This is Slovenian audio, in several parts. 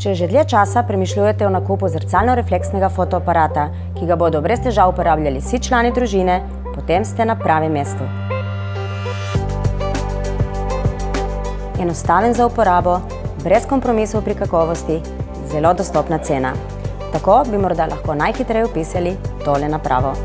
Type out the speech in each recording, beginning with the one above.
Če že dlje časa premišljujete o nakupu zrcalno-refleksnega fotoaparata, ki ga bodo brez težav uporabljali vsi člani družine, potem ste na pravem mestu. Enostaven za uporabo, brez kompromisov pri kakovosti, zelo dostopna cena. Tako bi morda lahko najhitreje opisali tole napravo.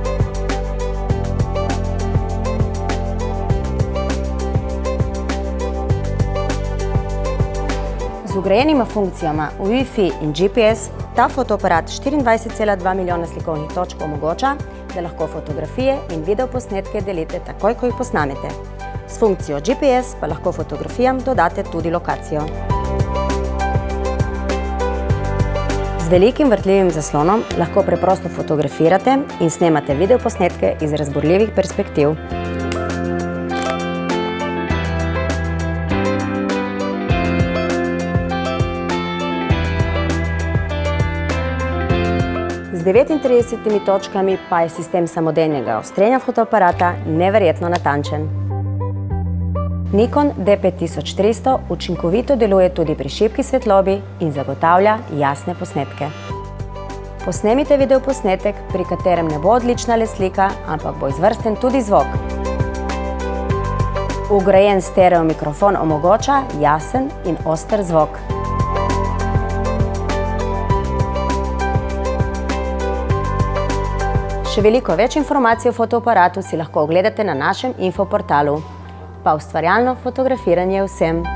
Z vgrajenima funkcijama Wi-Fi in GPS ta fotoaparat 24,2 milijona slikovnih točk omogoča, da lahko fotografije in videoposnetke delite takoj, ko jih posnamete. S funkcijo GPS pa lahko fotografijam dodate tudi lokacijo. Z velikim vrtljivim zaslonom lahko preprosto fotografirate in snemate videoposnetke iz razburljivih perspektiv. Z 39 točkami pa je sistem samodejnega ostrenja fotoaparata neverjetno natančen. Nikon D5300 učinkovito deluje tudi pri šibki svetlobi in zagotavlja jasne posnetke. Posnemite videoposnetek, pri katerem ne bo odlična le slika, ampak bo izvrsten tudi zvok. Vgrajen stereo mikrofon omogoča jasen in oster zvok. Še veliko več informacij o fotoaparatu si lahko ogledate na našem infoportalu. Pa ustvarjalno fotografiranje vsem!